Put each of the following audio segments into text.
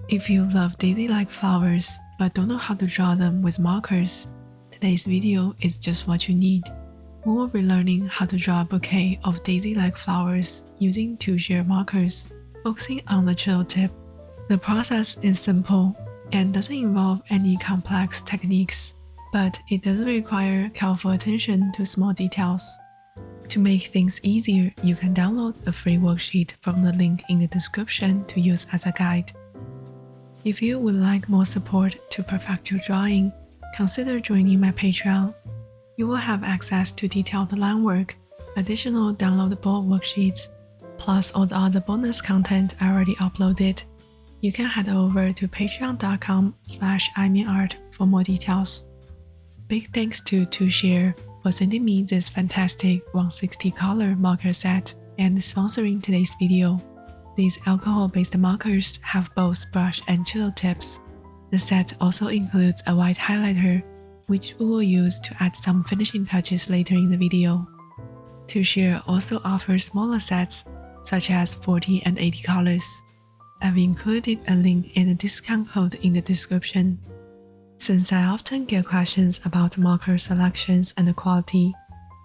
If you love daisy-like flowers but don't know how to draw them with markers, today's video is just what you need. We will be learning how to draw a bouquet of daisy-like flowers using TOSHARE markers, focusing on the chill tip. The process is simple and doesn't involve any complex techniques, but it does require careful attention to small details. To make things easier, you can download a free worksheet from the link in the description to use as a guide. If you would like more support to perfect your drawing, consider joining my Patreon. You will have access to detailed line work, additional downloadable worksheets, plus all the other bonus content I already uploaded. You can head over to patreon.com/imeanart for more details. Big thanks to TOSHARE for sending me this fantastic 160 color marker set and sponsoring today's video. These alcohol-based markers have both brush and chisel tips. The set also includes a white highlighter, which we will use to add some finishing touches later in the video. TOSHARE also offers smaller sets, such as 40 and 80 colors. I've included a link and a discount code in the description. Since I often get questions about marker selections and quality,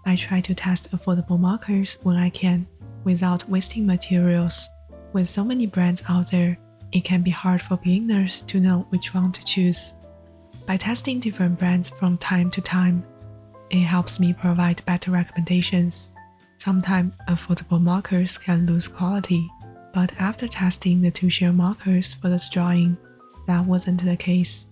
I try to test affordable markers when I can, without wasting materials. With so many brands out there, it can be hard for beginners to know which one to choose. By testing different brands from time to time, it helps me provide better recommendations. Sometimes affordable markers can lose quality, but after testing the TOSHARE markers for this drawing, that wasn't the case.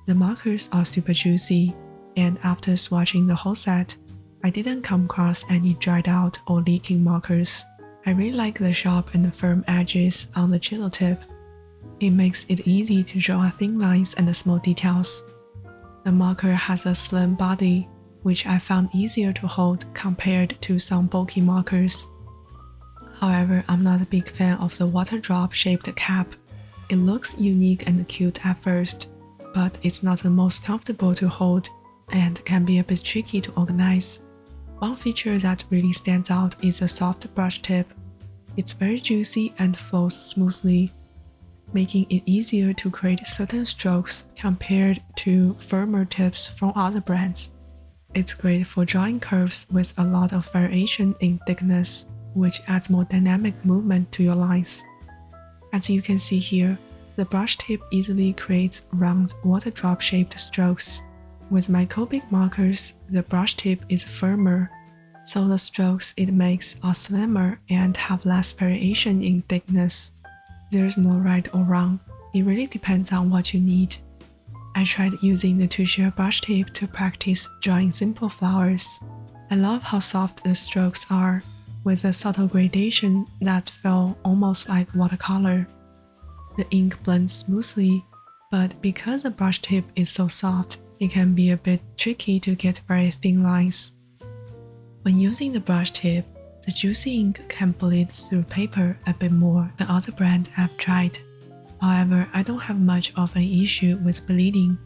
The markers are super juicy, and after swatching the whole set, I didn't come across any dried out or leaking markers. I really like the sharp and firm edges on the chisel tip. It makes it easy to draw thin lines and small details. The marker has a slim body, which I found easier to hold compared to some bulky markers. However, I'm not a big fan of the water drop shaped cap. It looks unique and cute at first, but it's not the most comfortable to hold and can be a bit tricky to organize. One feature that really stands out is the soft brush tip. It's very juicy and flows smoothly, making it easier to create certain strokes compared to firmer tips from other brands. It's great for drawing curves with a lot of variation in thickness, which adds more dynamic movement to your lines. As you can see here, the brush tip easily creates round water drop shaped strokes. With my Copic markers, the brush tip is firmer, so the strokes it makes are slimmer and have less variation in thickness. There's no right or wrong, it really depends on what you need. I tried using the TOSHARE brush tip to practice drawing simple flowers. I love how soft the strokes are, with a subtle gradation that felt almost like watercolor. The ink blends smoothly, but because the brush tip is so soft, it can be a bit tricky to get very thin lines. When using the brush tip, the juicy ink can bleed through paper a bit more than other brands I've tried. However, I don't have much of an issue with bleeding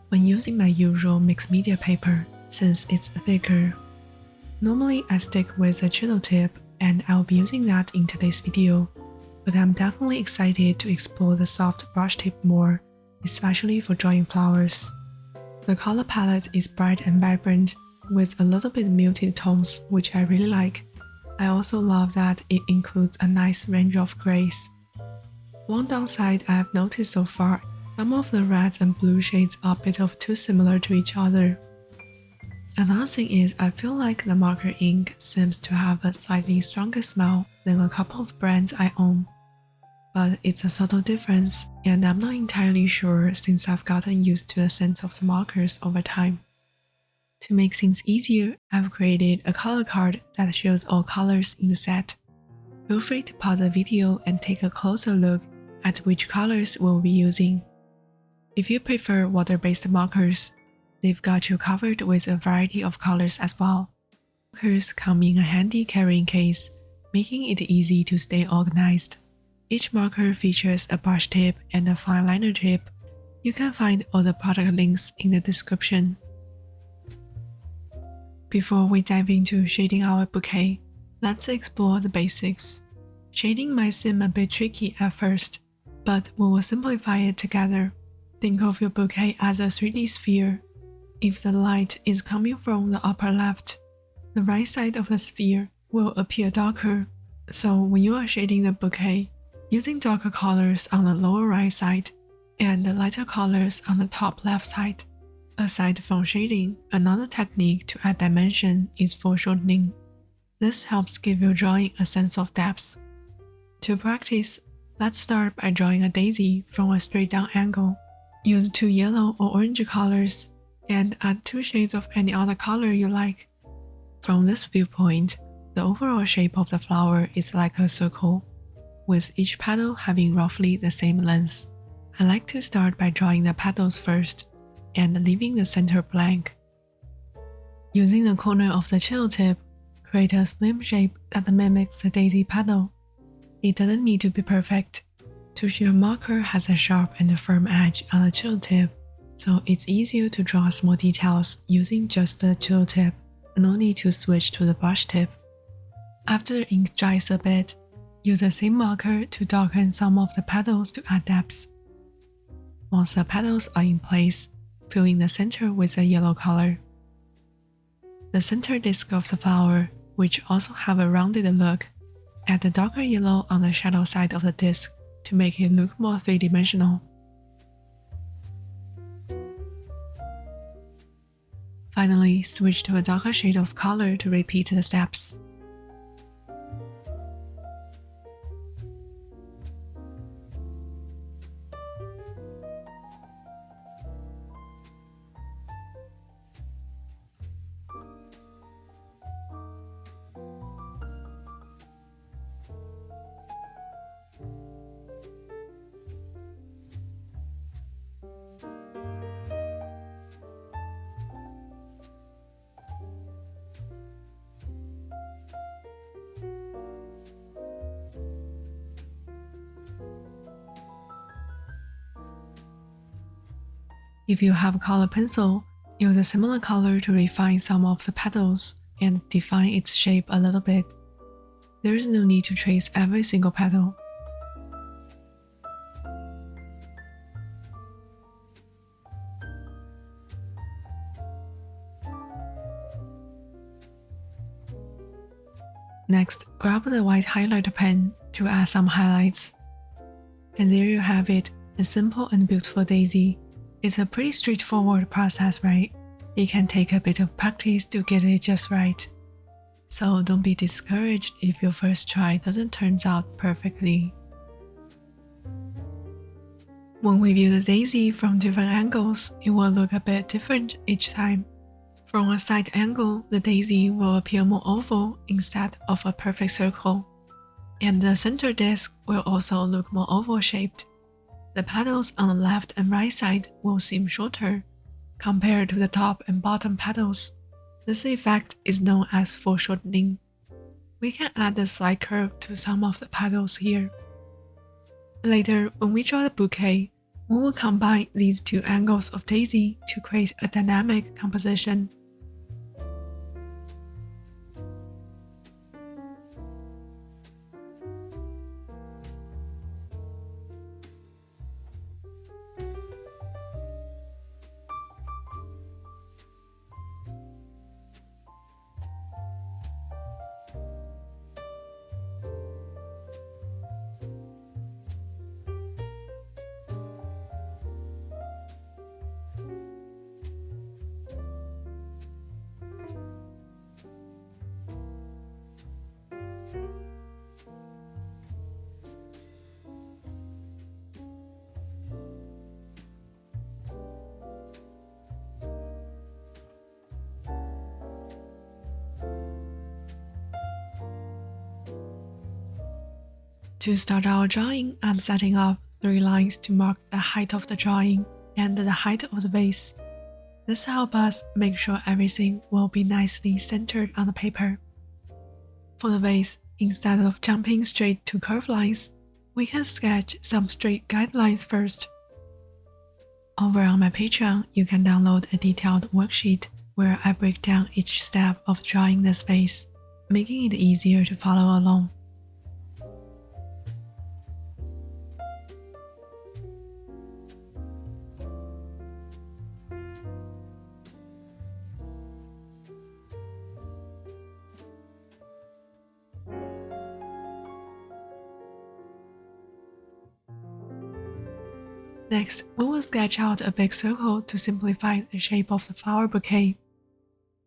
when using my usual mixed media paper, since it's thicker. Normally, I stick with a chisel tip, and I'll be using that in today's video, but I'm definitely excited to explore the soft brush tip more, especially for drawing flowers. The color palette is bright and vibrant, with a little bit muted tones, which I really like. I also love that it includes a nice range of grays. One downside I've noticed so far, some of the reds and blue shades are a bit too similar to each other. Another thing is I feel like the marker ink seems to have a slightly stronger smell than a couple of brands I own. But it's a subtle difference, and I'm not entirely sure since I've gotten used to the scent of the markers over time. To make things easier, I've created a color card that shows all colors in the set. Feel free to pause the video and take a closer look at which colors we'll be using. If you prefer water-based markers, they've got you covered with a variety of colors as well. Markers come in a handy carrying case, making it easy to stay organized. Each marker features a brush tip and a fine liner tip. You can find all the product links in the description. Before we dive into shading our bouquet, let's explore the basics. Shading might seem a bit tricky at first, but we will simplify it together. Think of your bouquet as a 3D sphere. If the light is coming from the upper left, the right side of the sphere will appear darker. So when you are shading the bouquet, using darker colors on the lower right side and the lighter colors on the top left side. Aside from shading, another technique to add dimension is foreshortening. This helps give your drawing a sense of depth. To practice, let's start by drawing a daisy from a straight down angle. Use 2 yellow or orange colors and add 2 shades of any other color you like. From this viewpoint, the overall shape of the flower is like a circle, with each petal having roughly the same length. I like to start by drawing the petals first and leaving the center blank. Using the corner of the chisel tip, create a slim shape that mimics the daisy petal. It doesn't need to be perfect. TOSHARE marker has a sharp and firm edge on the chisel tip, so it's easier to draw small details using just the chisel tip. No need to switch to the brush tip. After the ink dries a bit, use the same marker to darken some of the petals to add depth. Once the petals are in place, fill in the center with a yellow color. The center disc of the flower, which also have a rounded look, add the darker yellow on the shadow side of the disc to make it look more three-dimensional. Finally, switch to a darker shade of color to repeat the steps. If you have a color pencil, use a similar color to refine some of the petals and define its shape a little bit. There is no need to trace every single petal. Next, grab the white highlighter pen to add some highlights. And there you have it, a simple and beautiful daisy. It's a pretty straightforward process, right? It can take a bit of practice to get it just right. So don't be discouraged if your first try doesn't turn out perfectly. When we view the daisy from different angles, it will look a bit different each time. From a side angle, the daisy will appear more oval instead of a perfect circle, and the center disc will also look more oval-shaped. The petals on the left and right side will seem shorter compared to the top and bottom petals. This effect is known as foreshortening. We can add a slight curve to some of the petals here. Later, when we draw the bouquet, we will combine these 2 angles of daisy to create a dynamic composition. To start our drawing, I'm setting up 3 lines to mark the height of the drawing and the height of the vase. This helps us make sure everything will be nicely centered on the paper. For the vase, instead of jumping straight to curved lines, we can sketch some straight guidelines first. Over on my Patreon, you can download a detailed worksheet where I break down each step of drawing this vase, making it easier to follow along. Next, we will sketch out a big circle to simplify the shape of the flower bouquet.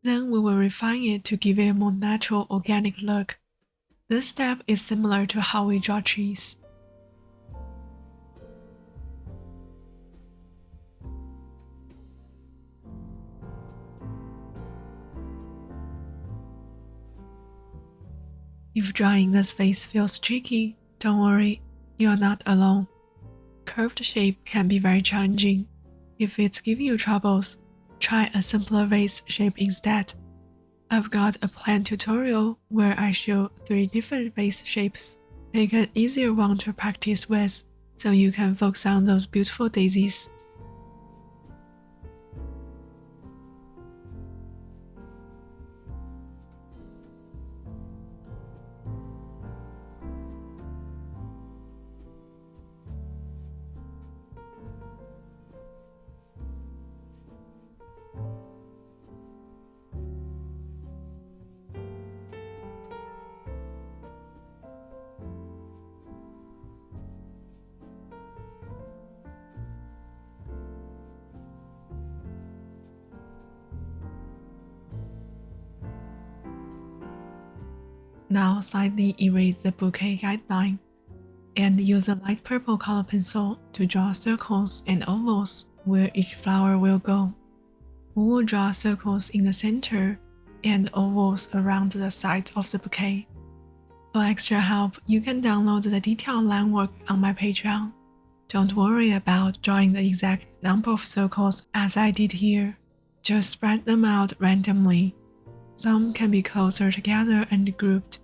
Then we will refine it to give it a more natural, organic look. This step is similar to how we draw trees. If drawing this vase feels tricky, don't worry, you are not alone. Curved shape can be very challenging. If it's giving you troubles, try a simpler vase shape instead. I've got a planned tutorial where I show 3 different vase shapes. Pick an easier one to practice with, so you can focus on those beautiful daisies. Now slightly erase the bouquet guideline and use a light purple color pencil to draw circles and ovals where each flower will go. We will draw circles in the center and ovals around the sides of the bouquet. For extra help, you can download the detailed line work on my Patreon. Don't worry about drawing the exact number of circles as I did here. Just spread them out randomly. Some can be closer together and grouped.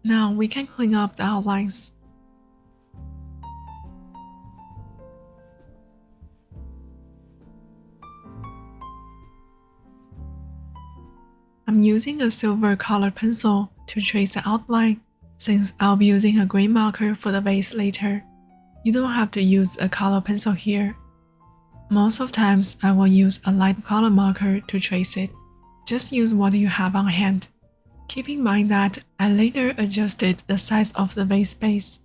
Now we can clean up the outlines. I'm using a silver colored pencil to trace the outline, since I'll be using a green marker for the vase later. You don't have to use a color pencil here. Most of times I will use a light color marker to trace it. Just use what you have on hand. Keep in mind that I later adjusted the size of the vase base.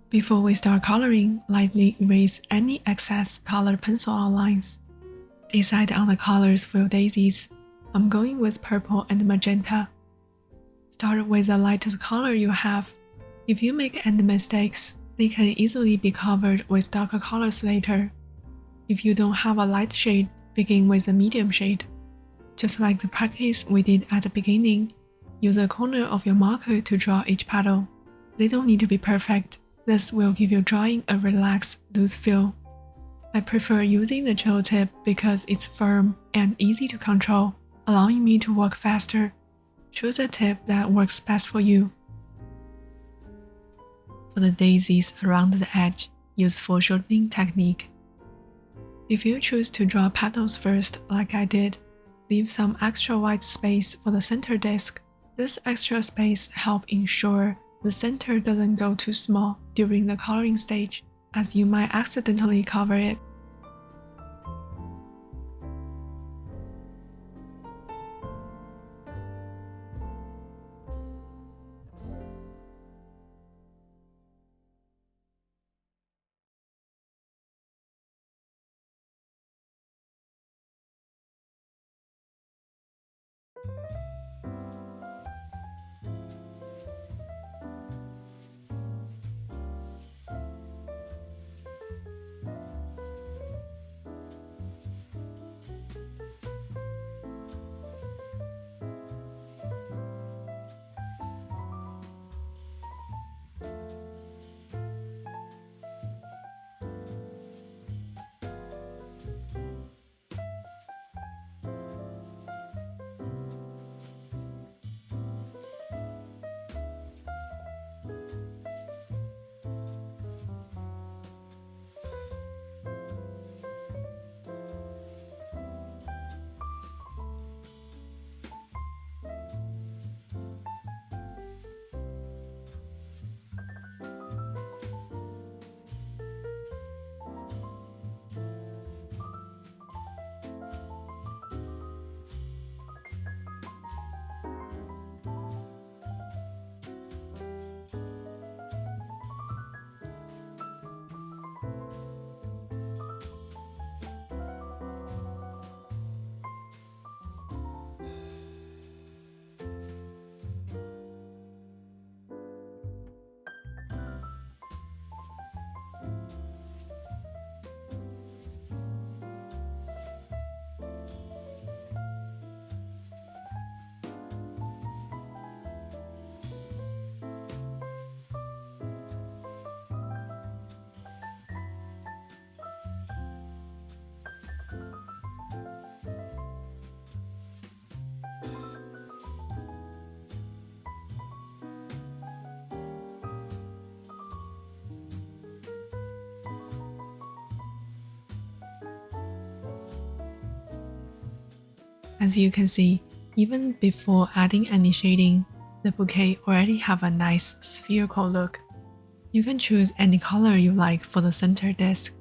Before we start coloring, lightly erase any excess colored pencil outlines. Decide on the colors for your daisies. I'm going with purple and magenta. Start with the lightest color you have. If you make any mistakes, they can easily be covered with darker colors later. If you don't have a light shade, begin with a medium shade. Just like the practice we did at the beginning, use a corner of your marker to draw each petal. They don't need to be perfect. This will give your drawing a relaxed, loose feel. I prefer using the gel tip because it's firm and easy to control, allowing me to work faster. Choose a tip that works best for you. For the daisies around the edge, use foreshortening technique. If you choose to draw petals first, like I did, leave some extra white space for the center disc. This extra space helps ensure the center doesn't go too small during the coloring stage, as you might accidentally cover it. As you can see, even before adding any shading, the bouquet already have a nice spherical look. You can choose any color you like for the center disc.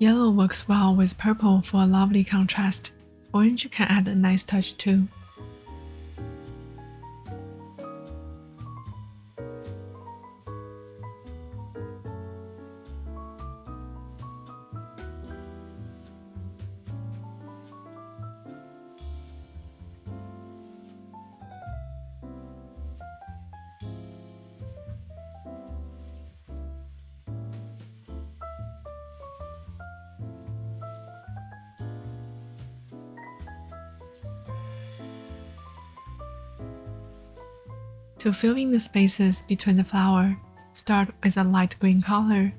Yellow works well with purple for a lovely contrast. Orange can add a nice touch too. To fill in the spaces between the flower, start with a light green color.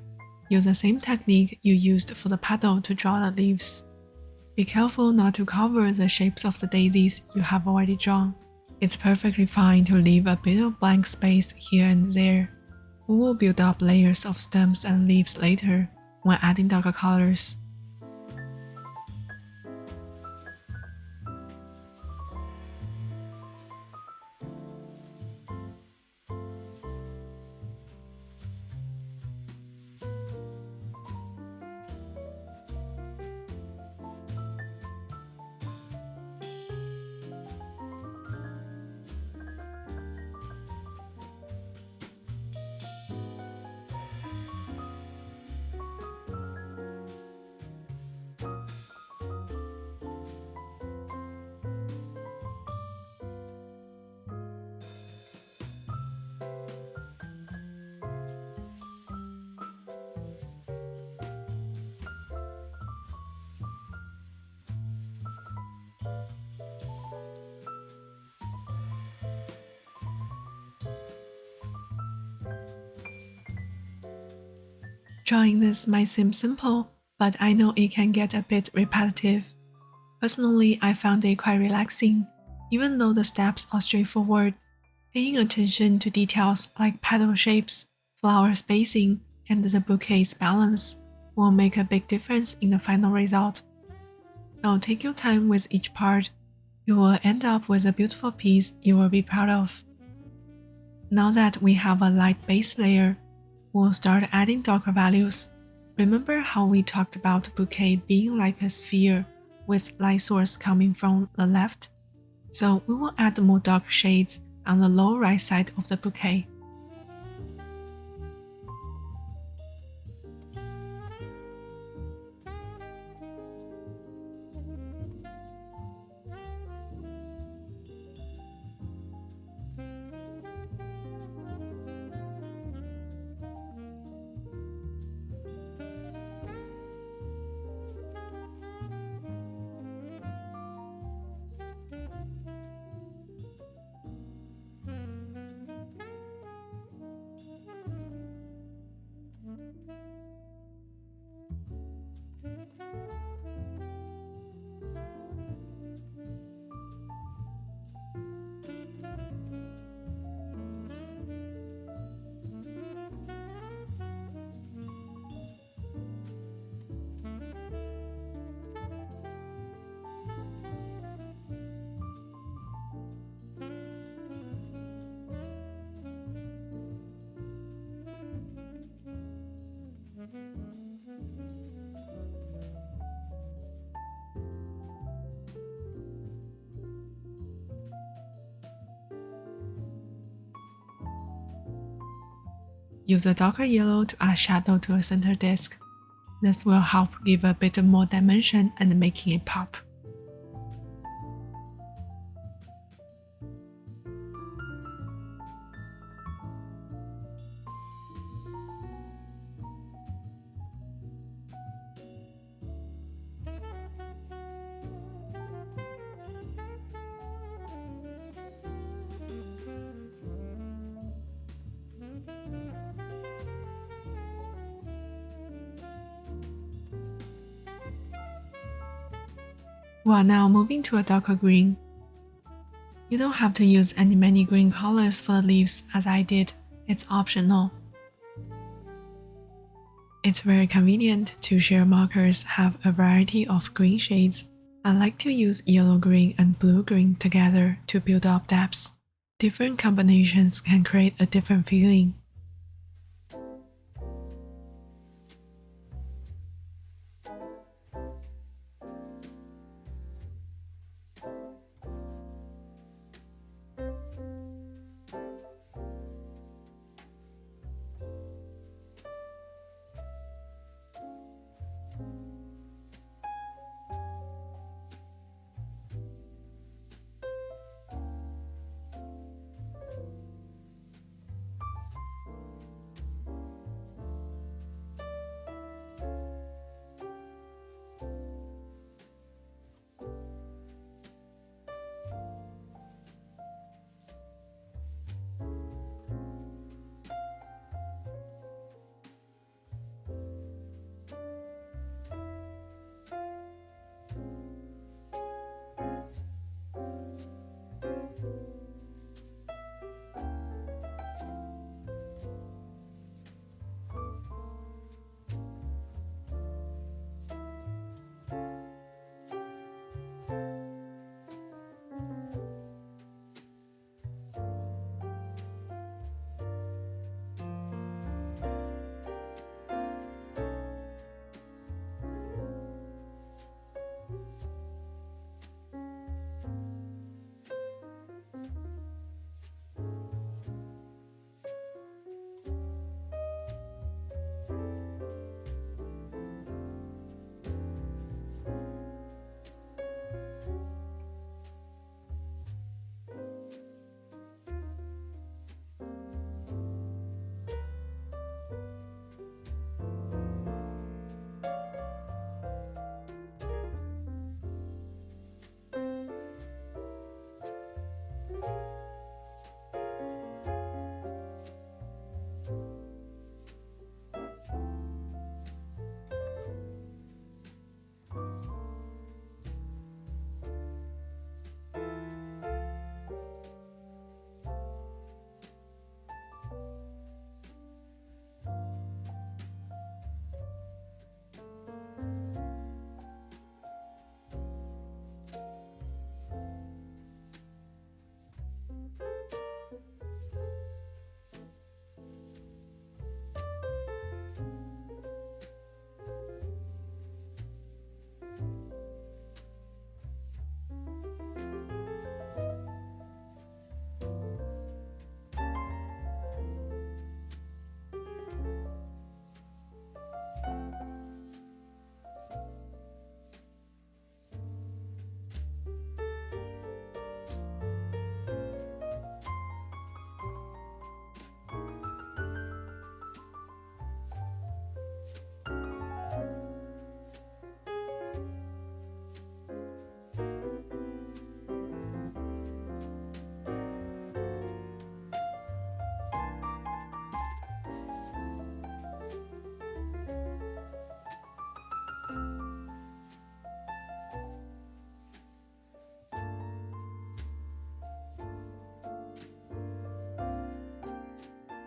Use the same technique you used for the petal to draw the leaves. Be careful not to cover the shapes of the daisies you have already drawn. It's perfectly fine to leave a bit of blank space here and there. We will build up layers of stems and leaves later when adding darker colors. Drawing this might seem simple, but I know it can get a bit repetitive. Personally, I found it quite relaxing, even though the steps are straightforward. Paying attention to details like petal shapes, flower spacing, and the bouquet's balance will make a big difference in the final result. So take your time with each part. You will end up with a beautiful piece you will be proud of. Now that we have a light base layer, we'll start adding darker values. Remember how we talked about bouquet being like a sphere with light source coming from the left? So we will add more dark shades on the lower right side of the bouquet. Use a darker yellow to add shadow to a center disc. This will help give a bit more dimension and making it pop. We are now moving to a darker green. You don't have to use many green colors for the leaves as I did, it's optional. It's very convenient TOSHARE markers have a variety of green shades. I like to use yellow-green and blue-green together to build up depths. Different combinations can create a different feeling.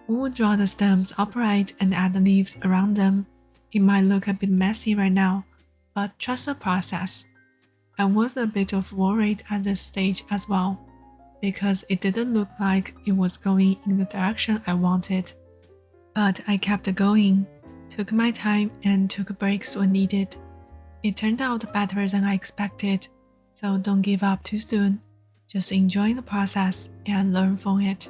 We'll draw the stems upright and add the leaves around them. It might look a bit messy right now, but trust the process. I was a bit worried at this stage as well, because it didn't look like it was going in the direction I wanted. But I kept going, took my time and took breaks when needed. It turned out better than I expected, so don't give up too soon. Just enjoy the process and learn from it.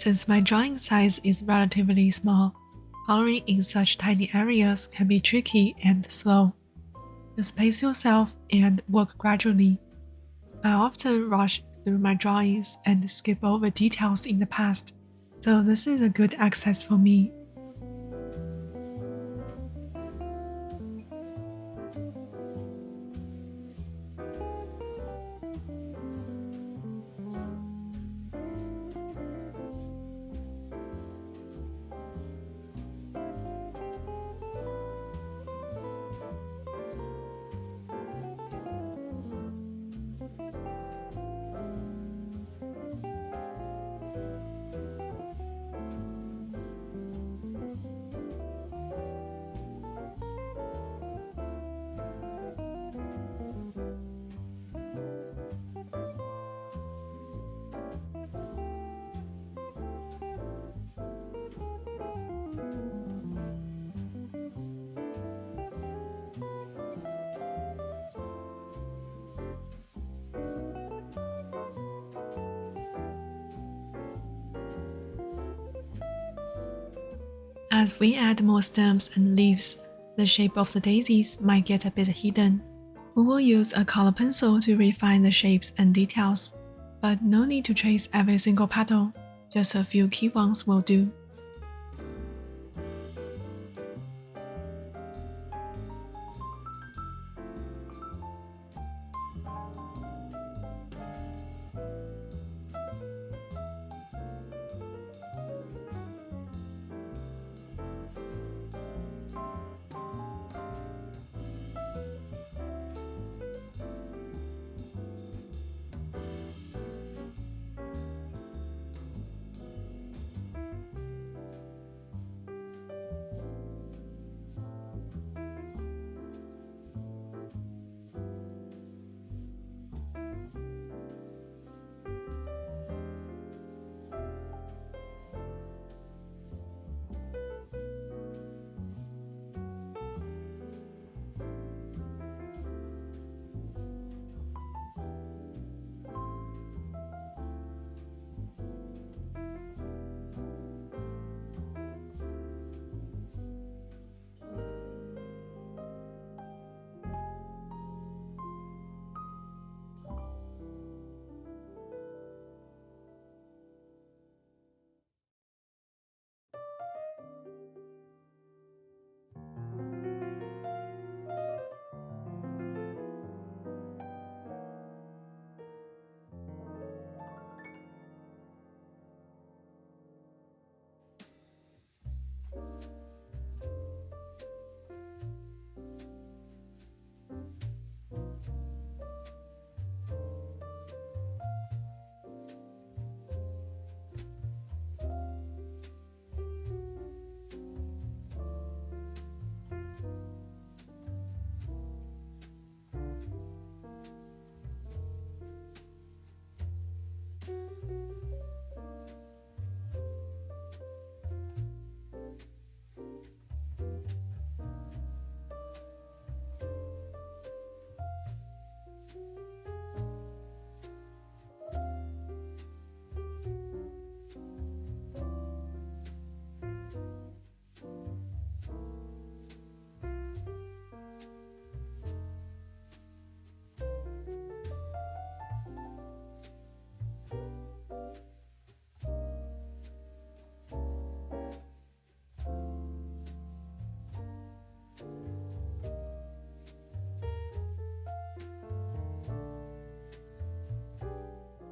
Since my drawing size is relatively small, coloring in such tiny areas can be tricky and slow. Just pace yourself and work gradually. I often rush through my drawings and skip over details in the past, so this is a good exercise for me. As we add more stems and leaves, the shape of the daisies might get a bit hidden. We will use a color pencil to refine the shapes and details, but no need to trace every single petal, just a few key ones will do.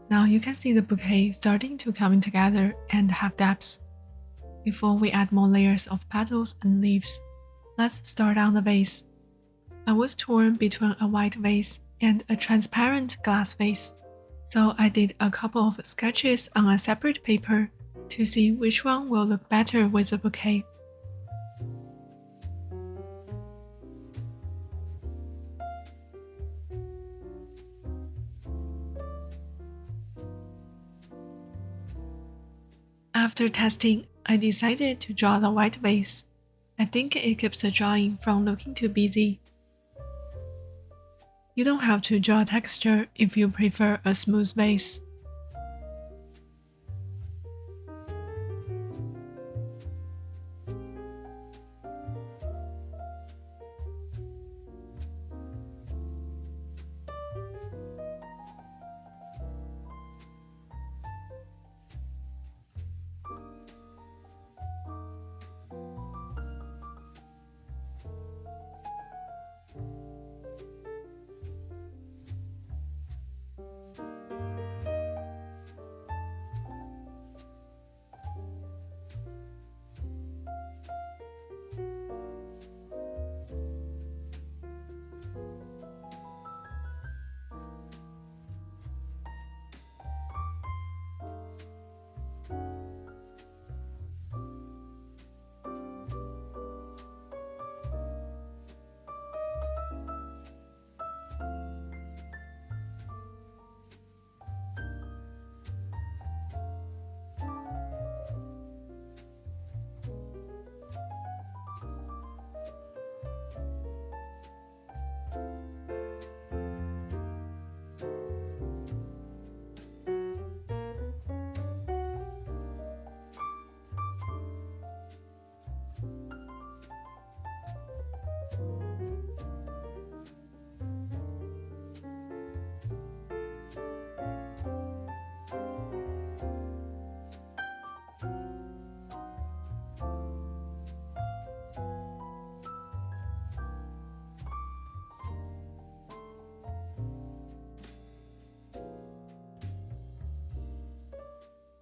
Now you can see the bouquet starting to come together and have depths. Before we add more layers of petals and leaves, let's start on the vase. I was torn between a white vase and a transparent glass vase, so I did a couple of sketches on a separate paper to see which one will look better with the bouquet. After testing, I decided to draw the white vase. I think it keeps the drawing from looking too busy. You don't have to draw texture if you prefer a smooth vase.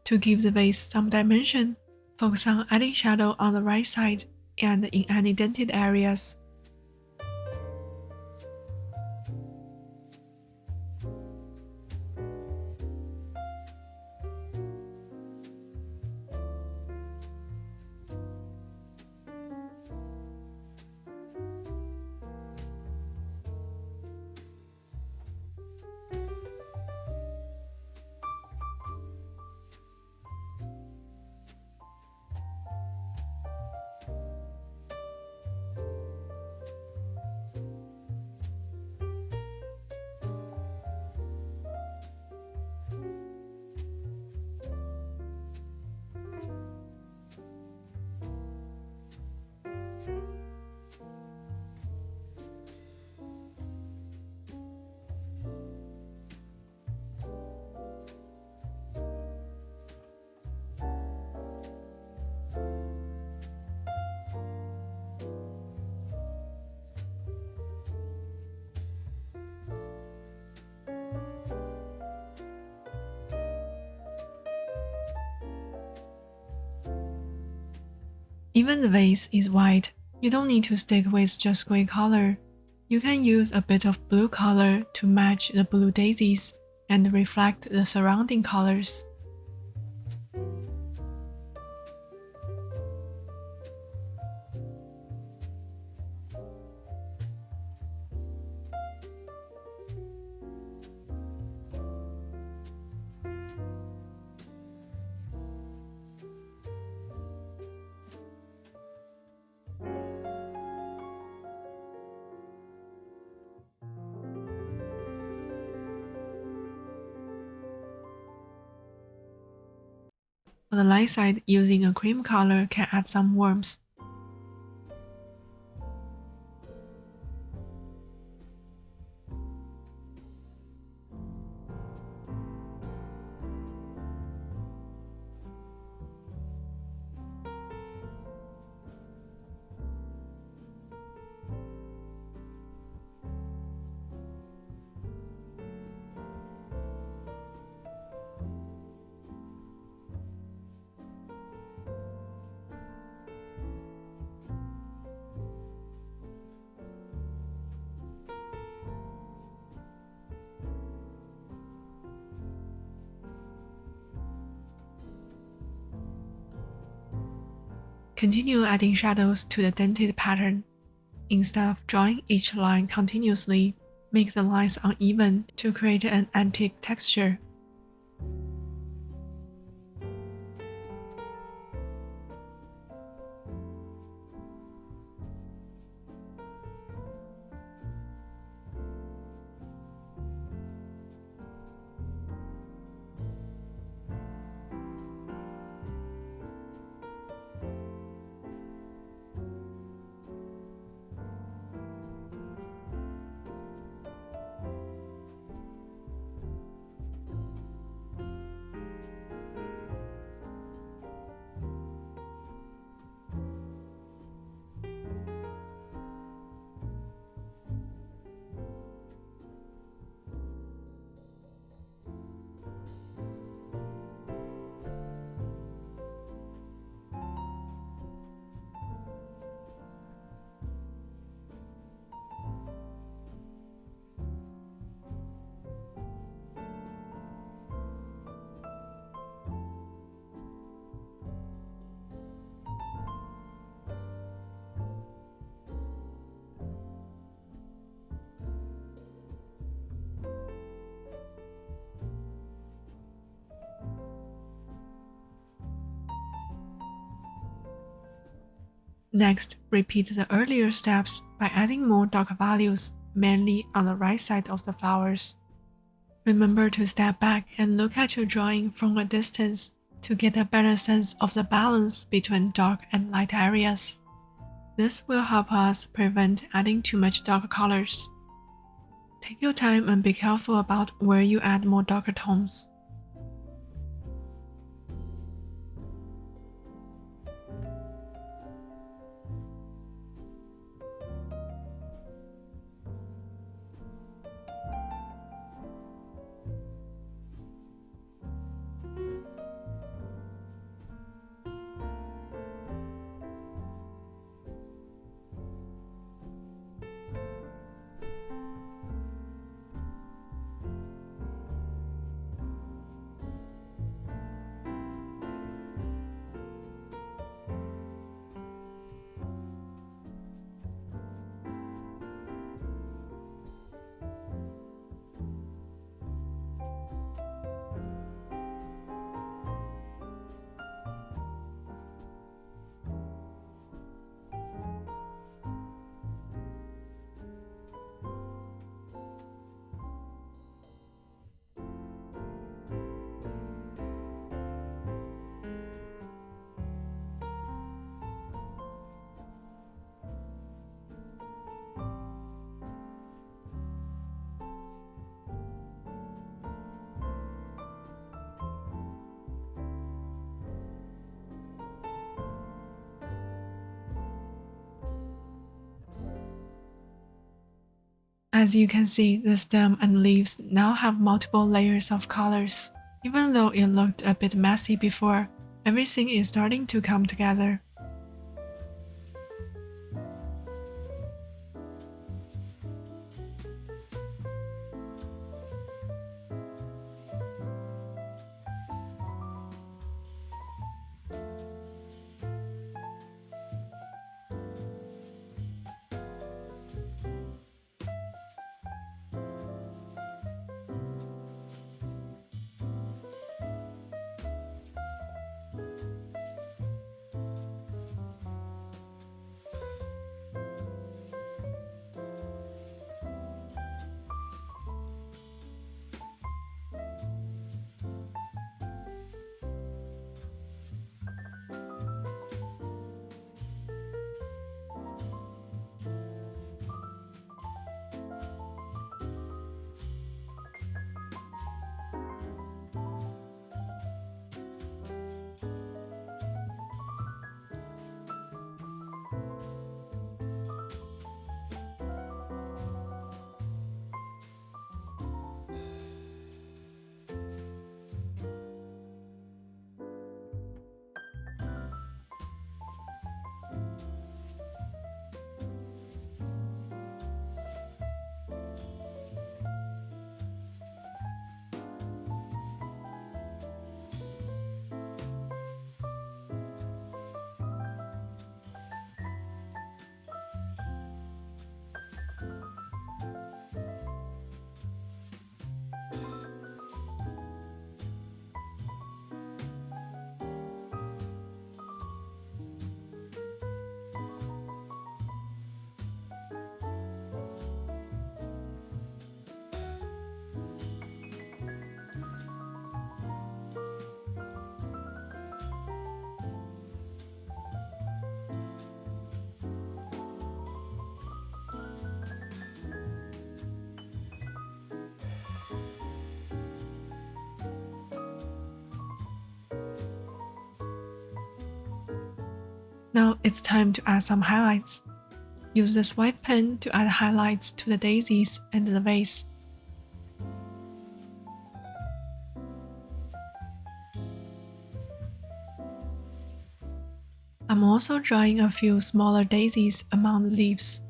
To give the vase some dimension, focus on adding shadow on the right side and in any dented areas. Even the vase is white, you don't need to stick with just gray color. You can use a bit of blue color to match the blue daisies and reflect the surrounding colors. For the light side, using a cream color can add some warmth. Continue adding shadows to the dented pattern. Instead of drawing each line continuously, make the lines uneven to create an antique texture. Next, repeat the earlier steps by adding more dark values, mainly on the right side of the flowers. Remember to step back and look at your drawing from a distance to get a better sense of the balance between dark and light areas. This will help us prevent adding too much dark colors. Take your time and be careful about where you add more darker tones. As you can see, the stem and leaves now have multiple layers of colors. Even though it looked a bit messy before, everything is starting to come together. Now it's time to add some highlights. Use this white pen to add highlights to the daisies and the vase. I'm also drawing a few smaller daisies among the leaves.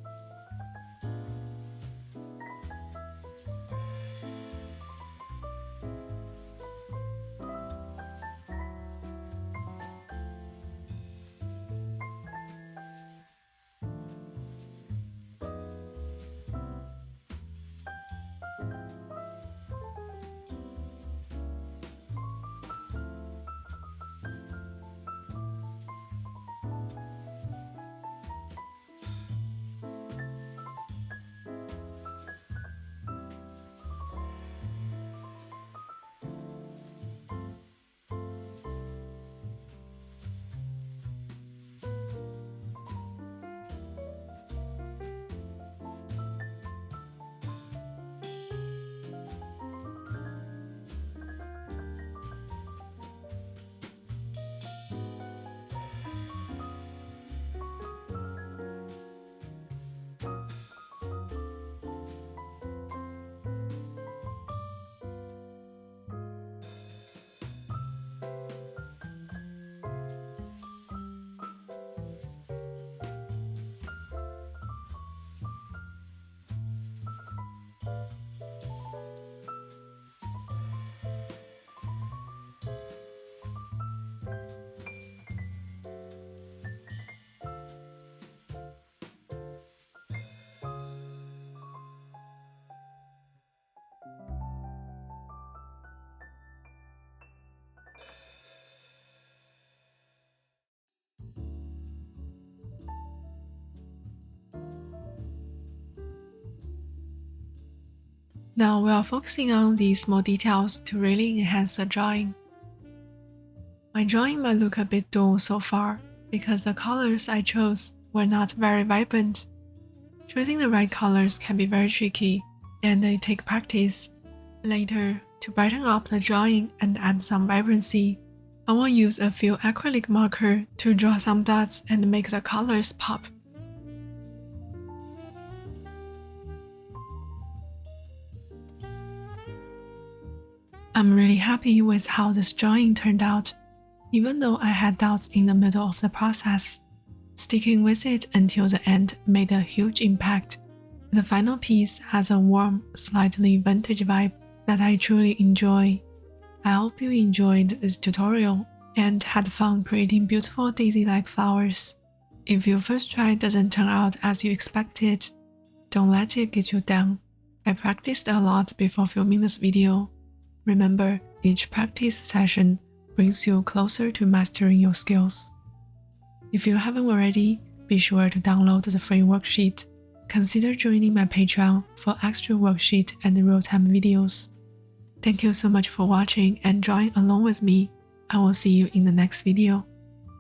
Now we are focusing on these small details to really enhance the drawing. My drawing might look a bit dull so far because the colors I chose were not very vibrant. Choosing the right colors can be very tricky and they take practice. Later, to brighten up the drawing and add some vibrancy, I will use a few acrylic marker to draw some dots and make the colors pop. I'm really happy with how this drawing turned out, even though I had doubts in the middle of the process. Sticking with it until the end made a huge impact. The final piece has a warm, slightly vintage vibe that I truly enjoy. I hope you enjoyed this tutorial and had fun creating beautiful daisy-like flowers. If your first try doesn't turn out as you expected, don't let it get you down. I practiced a lot before filming this video. Remember, each practice session brings you closer to mastering your skills. If you haven't already, be sure to download the free worksheet. Consider joining my Patreon for extra worksheet and real-time videos. Thank you so much for watching and drawing along with me. I will see you in the next video.